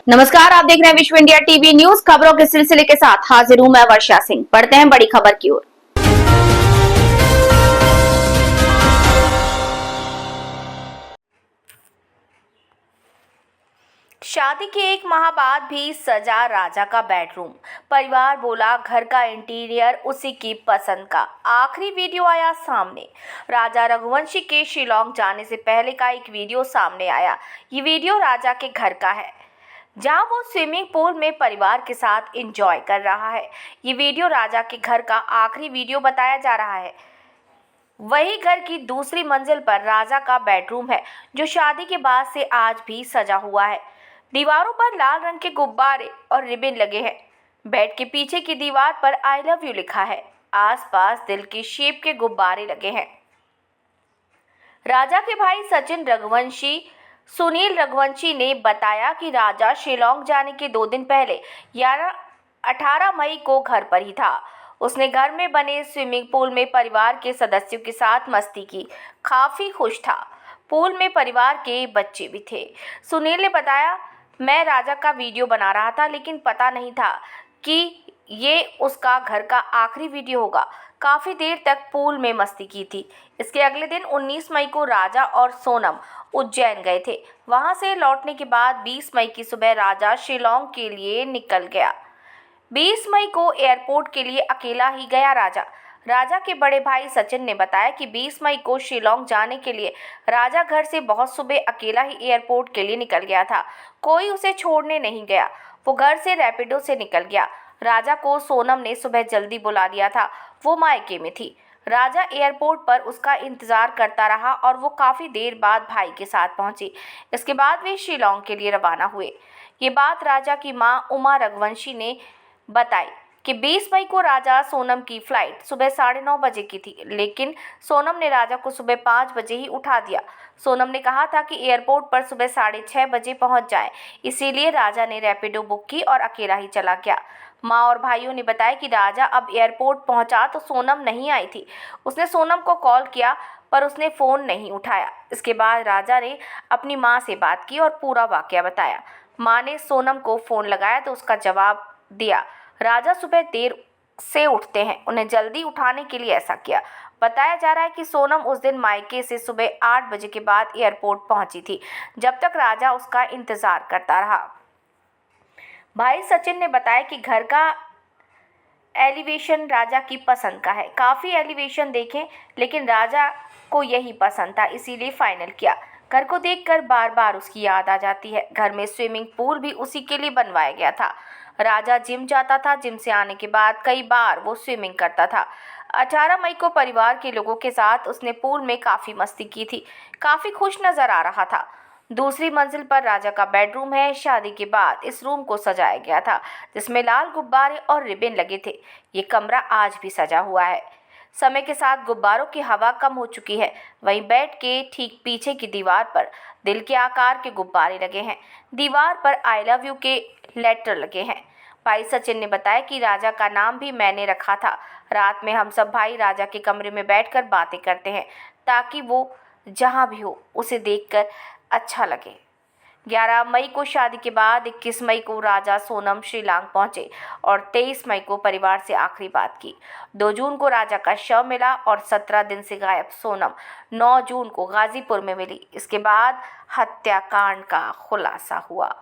नमस्कार, आप देख रहे हैं विश्व इंडिया टीवी न्यूज। खबरों के सिलसिले के साथ हाजिर हूं मैं वर्षा सिंह। पढ़ते हैं बड़ी खबर की ओर। शादी के एक माह बाद भी सजा राजा का बेडरूम। परिवार बोला घर का इंटीरियर उसी की पसंद का। आखिरी वीडियो आया सामने। राजा रघुवंशी के शिलांग जाने से पहले का एक वीडियो सामने आया। ये वीडियो राजा के घर का है, जहां वो स्विमिंग पूल में परिवार के साथ एंजॉय कर रहा है। ये वीडियो राजा के घर का आखिरी वीडियो बताया जा रहा है। वही घर की दूसरी मंजिल पर राजा का बेडरूम है, जो शादी के बाद से आज भी सजा हुआ है। दीवारों पर लाल रंग के गुब्बारे और रिबन लगे हैं। बेड के पीछे की दीवार पर आई लव यू लिखा है। आसपास दिल की शेप के गुब्बारे लगे हैं। राजा के भाई सचिन रघुवंशी सुनील रघुवंशी ने बताया कि राजा शिलांग जाने के 2 दिन पहले 18 मई को घर पर ही था। उसने घर में बने स्विमिंग पूल में परिवार के सदस्यों के साथ मस्ती की। काफी खुश था। पूल में परिवार के बच्चे भी थे। सुनील ने बताया, मैं राजा का वीडियो बना रहा था, लेकिन पता नहीं था कि ये उसका घर का आखिरी वीडियो होगा। काफ़ी देर तक पूल में मस्ती की थी। इसके अगले दिन 19 मई को राजा और सोनम उज्जैन गए थे। वहां से लौटने के बाद 20 मई की सुबह राजा शिलांग के लिए निकल गया। 20 मई को एयरपोर्ट के लिए अकेला ही गया राजा। राजा के बड़े भाई सचिन ने बताया कि 20 मई को शिलांग जाने के लिए राजा घर से बहुत सुबह अकेला ही एयरपोर्ट के लिए निकल गया था। कोई उसे छोड़ने नहीं गया। वो घर से रैपिडो से निकल गया। राजा को सोनम ने सुबह जल्दी बुला लिया था। वो मायके में थी। राजा एयरपोर्ट पर उसका इंतजार करता रहा और वो काफ़ी देर बाद भाई के साथ पहुंची। इसके बाद वे शिलांग के लिए रवाना हुए। ये बात राजा की मां उमा रघुवंशी ने बताई कि 20 मई को राजा सोनम की फ्लाइट सुबह 9:30 बजे की थी, लेकिन सोनम ने राजा को सुबह 5 बजे ही उठा दिया। सोनम ने कहा था कि एयरपोर्ट पर सुबह 6:30 बजे पहुंच जाएं, इसीलिए राजा ने रैपिडो बुक की और अकेला ही चला गया। माँ और भाइयों ने बताया कि राजा अब एयरपोर्ट पहुंचा तो सोनम नहीं आई थी। उसने सोनम को कॉल किया, पर उसने फ़ोन नहीं उठाया। इसके बाद राजा ने अपनी माँ से बात की और पूरा वाकया बताया। माँ ने सोनम को फ़ोन लगाया तो उसका जवाब दिया। राजा सुबह देर से उठते हैं, उन्हें जल्दी उठाने के लिए ऐसा किया। बताया जा रहा है कि सोनम उस दिन मायके से सुबह 8 बजे के बाद एयरपोर्ट पहुंची थी, जब तक राजा उसका इंतजार करता रहा। भाई सचिन ने बताया कि घर का एलिवेशन राजा की पसंद का है। काफ़ी एलिवेशन देखे, लेकिन राजा को यही पसंद था, इसीलिए फाइनल किया। घर को देखकर बार बार उसकी याद आ जाती है। घर में स्विमिंग पूल भी उसी के लिए बनवाया गया था। राजा जिम जाता था। जिम से आने के बाद कई बार वो स्विमिंग करता था। 18 मई को परिवार के लोगों के साथ उसने पूल में काफ़ी मस्ती की थी। काफ़ी खुश नज़र आ रहा था। दूसरी मंजिल पर राजा का बेडरूम है। शादी के बाद इस रूम को सजाया गया था, जिसमें लाल गुब्बारे और रिबन लगे थे। ये कमरा आज भी सजा हुआ है। समय के साथ गुब्बारों की हवा कम हो चुकी है। वहीं बेड के ठीक पीछे की दीवार पर दिल के आकार के गुब्बारे लगे हैं। दीवार पर आई लव यू के लेटर लगे हैं। भाई सचिन ने बताया कि राजा का नाम भी मैंने रखा था। रात में हम सब भाई राजा के कमरे में बैठकर बातें करते हैं, ताकि वो जहाँ भी हो उसे देखकर अच्छा लगे। 11 मई को शादी के बाद 21 मई को राजा सोनम शिलांग पहुंचे और 23 मई को परिवार से आखिरी बात की। 2 जून को राजा का शव मिला और 17 दिन से गायब सोनम 9 जून को गाजीपुर में मिली। इसके बाद हत्याकांड का खुलासा हुआ।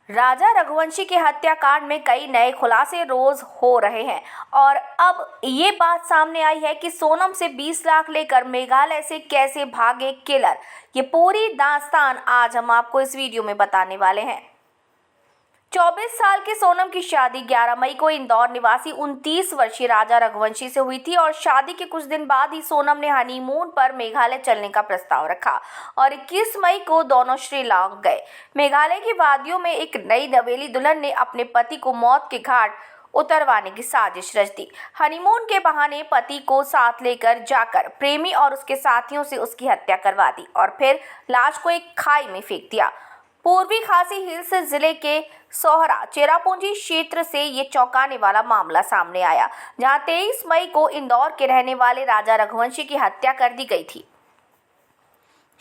राजा रघुवंशी के हत्याकांड में कई नए खुलासे रोज हो रहे हैं और अब ये बात सामने आई है कि सोनम से 20 लाख लेकर मेघालय से कैसे भागे किलर। ये पूरी दास्तान आज हम आपको इस वीडियो में बताने वाले हैं। 24 साल की सोनम की शादी 11 मई को इंदौर निवासी 29 वर्षीय राजा रघुवंशी से हुई थी और शादी के कुछ दिन बाद ही सोनम ने हनीमून पर मेघालय चलने का प्रस्ताव रखा और 21 मई को दोनों श्रीलंका गए। मेघालय की वादियों में एक नई नवेली दुल्हन ने अपने पति को मौत के घाट उतरवाने की साजिश रच दी। हनीमून के बहाने पति को साथ लेकर जाकर प्रेमी और उसके साथियों से उसकी हत्या करवा दी और फिर लाश को एक खाई में फेंक दिया। पूर्वी खासी हिल्स जिले के सोहरा चेरापूंजी क्षेत्र से ये चौंकाने वाला मामला सामने आया, जहां 23 मई को इंदौर के रहने वाले राजा रघुवंशी की हत्या कर दी गई थी।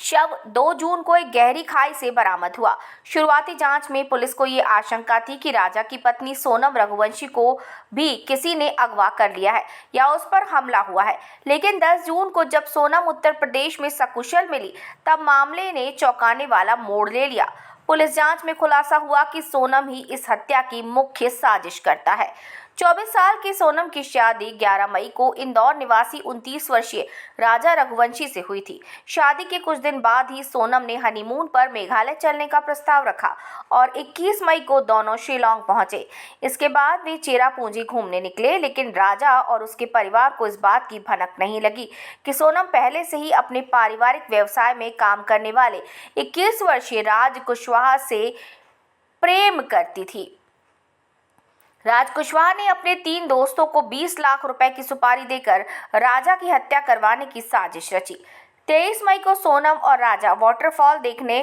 शव 2 जून को एक गहरी खाई से बरामद हुआ। शुरुआती जांच में पुलिस को ये आशंका थी कि राजा की पत्नी सोनम रघुवंशी को भी किसी ने अगवा कर लिया है या उस पर हमला हुआ है। लेकिन 10 जून को जब सोनम उत्तर प्रदेश में सकुशल मिली, तब मामले ने चौंकाने वाला मोड़ ले लिया। पुलिस जांच में खुलासा हुआ कि सोनम ही इस हत्या की मुख्य साजिश करता है। 24 साल की सोनम की शादी 11 मई को इंदौर निवासी 29 वर्षीय राजा रघुवंशी से हुई थी। शादी के कुछ दिन बाद ही सोनम ने हनीमून पर मेघालय चलने का प्रस्ताव रखा और 21 मई को दोनों शिलांग पहुंचे। इसके बाद वे चेरापूंजी घूमने निकले, लेकिन राजा और उसके परिवार को इस बात की भनक नहीं लगी कि सोनम पहले से ही अपने पारिवारिक व्यवसाय में काम करने वाले 21 वर्षीय राज कुशवाहा से प्रेम करती थी। राज कुशवाहा ने अपने 3 दोस्तों को 20 लाख रुपए की सुपारी देकर राजा की हत्या करवाने की साजिश रची। 23 मई को सोनम और राजा वाटरफॉल देखने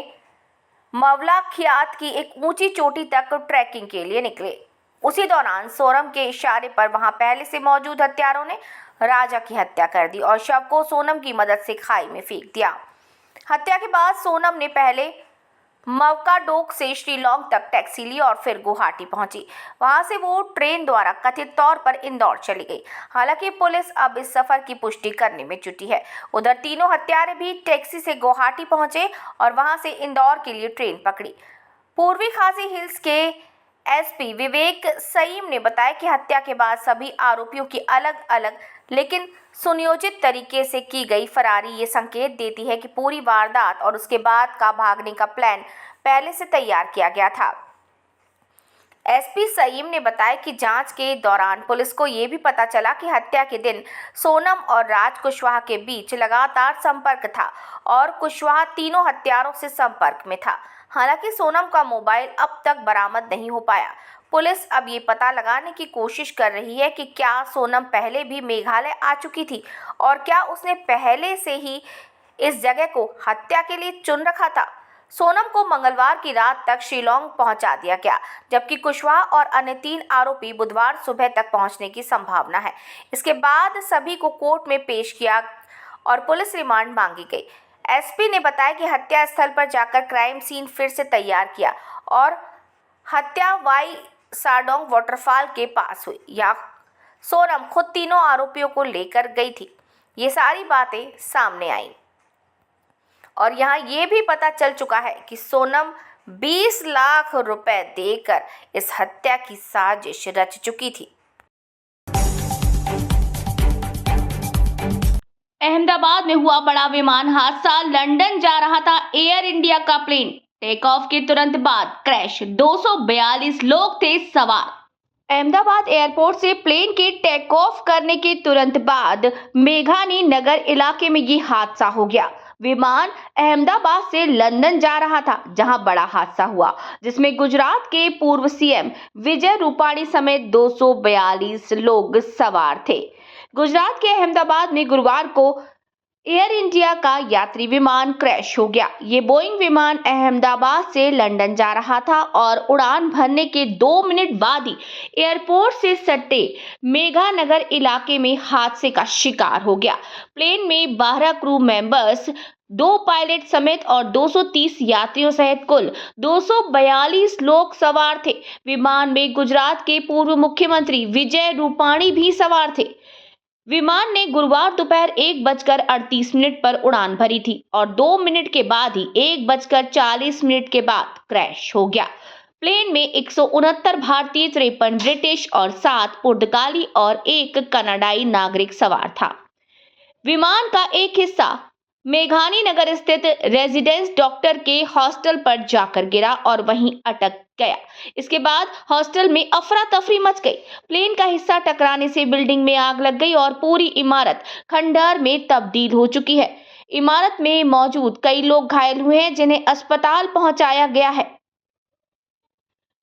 मवलाखियात की एक ऊंची चोटी तक ट्रैकिंग के लिए निकले। उसी दौरान सोनम के इशारे पर वहां पहले से मौजूद हत्यारों ने राजा की हत्या कर दी और शव को सोनम की मदद से खाई में फेंक दिया। हत्या के बाद सोनम ने पहले मवकाडोक से शिलांग तक टैक्सी ली और फिर गुवाहाटी पहुंची। वहां से वो ट्रेन द्वारा कथित तौर पर इंदौर चली गई। हालांकि पुलिस अब इस सफर की पुष्टि करने में जुटी है। उधर तीनों हत्यारे भी टैक्सी से गुवाहाटी पहुंचे और वहां से इंदौर के लिए ट्रेन पकड़ी। पूर्वी खासी हिल्स के एसपी विवेक सईम ने बताया कि हत्या के बाद सभी आरोपियों की अलग अलग लेकिन सुनियोजित तरीके से की गई फरारी ये संकेत देती है कि पूरी वारदात और उसके बाद का भागने का प्लान पहले से तैयार किया गया था। एसपी सईम ने बताया कि जांच के दौरान पुलिस को ये भी पता चला कि हत्या के दिन सोनम और राज कुशवाहा के बीच लगातार संपर्क था और कुशवाहा तीनों हत्यारों से संपर्क में था। हालांकि सोनम का मोबाइल अब तक बरामद नहीं हो पाया। पुलिस अब ये पता लगाने की कोशिश कर रही है कि क्या सोनम पहले भी मेघालय आ चुकी थी और क्या उसने पहले से ही इस जगह को हत्या के लिए चुन रखा था। सोनम को मंगलवार की रात तक शिलांग पहुंचा दिया गया, जबकि कुशवाहा और अन्य 3 आरोपी बुधवार सुबह तक पहुंचने की संभावना है। इसके बाद सभी को कोर्ट में पेश किया और पुलिस रिमांड मांगी गई। एसपी ने बताया कि हत्या स्थल पर जाकर क्राइम सीन फिर से तैयार किया और हत्या वाई साडोंग वाटरफॉल के पास हुई या सोनम खुद तीनों आरोपियों को लेकर गई थी। ये सारी बातें सामने आई और यहाँ ये भी पता चल चुका है कि सोनम 20 लाख रुपए देकर इस हत्या की साजिश रच चुकी थी। अहमदाबाद में हुआ बड़ा विमान हादसा। लंदन जा रहा था एयर इंडिया का प्लेन। टेक ऑफ के तुरंत बाद क्रैश। 242 लोग थे सवार। अहमदाबाद एयरपोर्ट से प्लेन के टेक ऑफ करने के तुरंत बाद मेघानी नगर इलाके में ये हादसा हो गया। विमान अहमदाबाद से लंदन जा रहा था, जहां बड़ा हादसा हुआ, जिसमें गुजरात के पूर्व सीएम विजय रूपाणी समेत 242 लोग सवार थे। गुजरात के अहमदाबाद में गुरुवार को एयर इंडिया का यात्री विमान क्रैश हो गया। ये बोइंग विमान अहमदाबाद से लंदन जा रहा था और उड़ान भरने के 2 मिनट बाद ही एयरपोर्ट से सटे मेघानगर इलाके में हादसे का शिकार हो गया। प्लेन में 12 क्रू मेंबर्स, 2 पायलट समेत और 230 यात्रियों सहित कुल 242 लोग सवार थे। विमान में गुजरात के पूर्व मुख्यमंत्री विजय रूपाणी भी सवार थे। विमान ने गुरुवार दोपहर 1:38 पर उड़ान भरी थी और 2 मिनट के बाद ही 1:40 के बाद क्रैश हो गया। प्लेन में 169 भारतीय, 53 ब्रिटिश और 7 पुर्तगाली और 1 कनाडाई नागरिक सवार था। विमान का एक हिस्सा मेघानी नगर स्थित रेजिडेंस डॉक्टर के हॉस्टल पर जाकर गिरा और वहीं अटक गया। इसके बाद हॉस्टल में अफरा तफरी मच गई। प्लेन का हिस्सा टकराने से बिल्डिंग में आग लग गई और पूरी इमारत खंडहर में तब्दील हो चुकी है। इमारत में मौजूद कई लोग घायल हुए हैं, जिन्हें अस्पताल पहुंचाया गया है।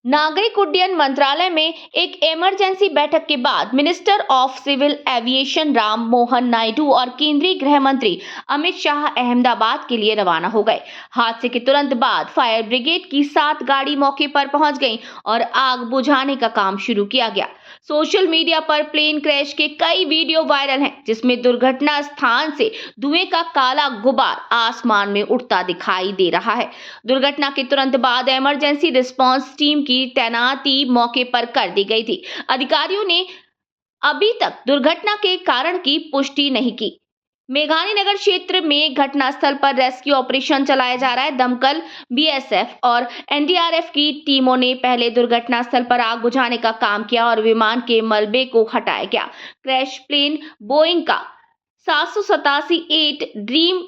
नागरिक उड्डयन मंत्रालय में एक इमरजेंसी बैठक के बाद minister of civil aviation Ram Mohan Naidu और केंद्रीय गृह मंत्री अमित शाह अहमदाबाद के लिए रवाना हो गए। हादसे के तुरंत बाद फायर ब्रिगेड की 7 गाड़ी मौके पर पहुंच गई और आग बुझाने का काम शुरू किया गया। सोशल मीडिया पर प्लेन क्रैश के कई वीडियो वायरल हैं, जिसमें दुर्घटना स्थान से धुएं का काला गुबार आसमान में उड़ता दिखाई दे रहा है। दुर्घटना के तुरंत बाद इमरजेंसी रिस्पांस टीम की तैनाती मौके पर कर दी गई थी। अधिकारियों ने अभी तक दुर्घटना के कारण की पुष्टि नहीं की। मेघानी नगर क्षेत्र में घटनास्थल पर रेस्क्यू ऑपरेशन चलाया जा रहा है। दमकल, बीएसएफ और एनडीआरएफ की टीमों ने पहले दुर्घटनास्थल पर आग बुझाने का काम किया और विमान के मलबे को हटाया गया। क्रैश प्लेन बोइंग का 787-8 ड्रीम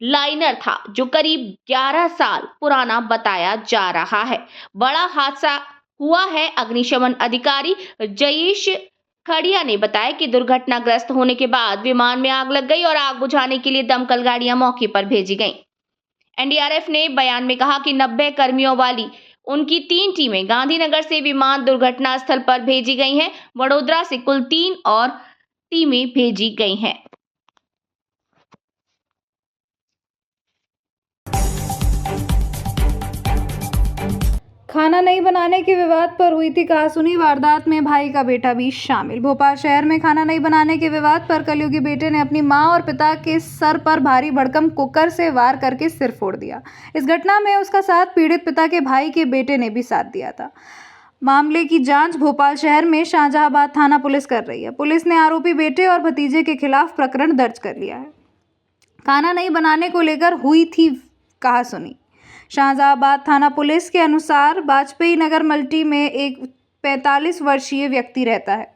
लाइनर था, जो करीब 11 साल पुराना बताया जा रहा है। बड़ा हादसा हुआ है। अग्निशमन अधिकारी जयेश खड़िया ने बताया कि दुर्घटनाग्रस्त होने के बाद विमान में आग लग गई और आग बुझाने के लिए दमकल गाड़ियां मौके पर भेजी गईं। एनडीआरएफ ने बयान में कहा कि 90 कर्मियों वाली उनकी 3 टीमें गांधीनगर से विमान दुर्घटना स्थल पर भेजी गई हैं। वडोदरा से कुल 3 और टीमें भेजी गई हैं। खाना नहीं बनाने के विवाद पर हुई थी कहासुनी। वारदात में भाई का बेटा भी शामिल। भोपाल शहर में खाना नहीं बनाने के विवाद पर कलयुगी बेटे ने अपनी मां और पिता के सर पर भारी भरकम कुकर से वार करके सिर फोड़ दिया। इस घटना में उसका साथ पीड़ित पिता के भाई के बेटे ने भी साथ दिया था। मामले की जांच भोपाल शहर में शाहजहांबाद थाना पुलिस कर रही है। पुलिस ने आरोपी बेटे और भतीजे के खिलाफ प्रकरण दर्ज कर लिया है। खाना नहीं बनाने को लेकर हुई थी कहासुनी। शाहजहांबाद थाना पुलिस के अनुसार वाजपेयी नगर मल्टी में एक 45 वर्षीय व्यक्ति रहता है।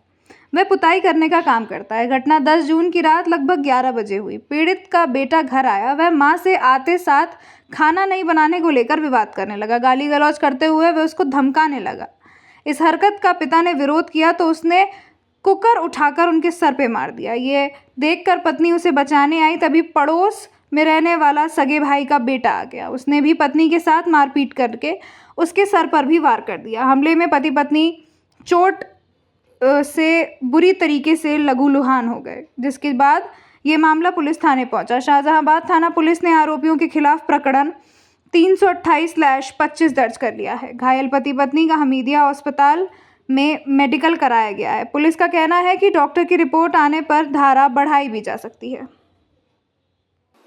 वह पुताई करने का काम करता है। घटना 10 जून की रात लगभग 11 बजे हुई। पीड़ित का बेटा घर आया। वह मां से आते साथ खाना नहीं बनाने को लेकर विवाद करने लगा। गाली गलौज करते हुए वह उसको धमकाने लगा। इस हरकत का पिता ने विरोध किया तो उसने कुकर उठाकर उनके सर पे मार दिया। ये देखकर पत्नी उसे बचाने आई, तभी पड़ोस में रहने वाला सगे भाई का बेटा आ गया। उसने भी पत्नी के साथ मारपीट करके उसके सर पर भी वार कर दिया। हमले में पति पत्नी चोट से बुरी तरीके से लहूलुहान हो गए, जिसके बाद ये मामला पुलिस थाने पहुंचा। शाहजहांबाद थाना पुलिस ने आरोपियों के खिलाफ प्रकरण 328/25 दर्ज कर लिया है। घायल पति पत्नी का हमीदिया अस्पताल में मेडिकल कराया गया है। पुलिस का कहना है कि डॉक्टर की रिपोर्ट आने पर धारा बढ़ाई भी जा सकती है।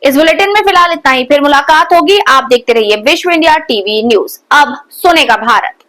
इस बुलेटिन में फिलहाल इतना ही। फिर मुलाकात होगी। आप देखते रहिए विश्व इंडिया टीवी न्यूज। अब सुनेगा भारत।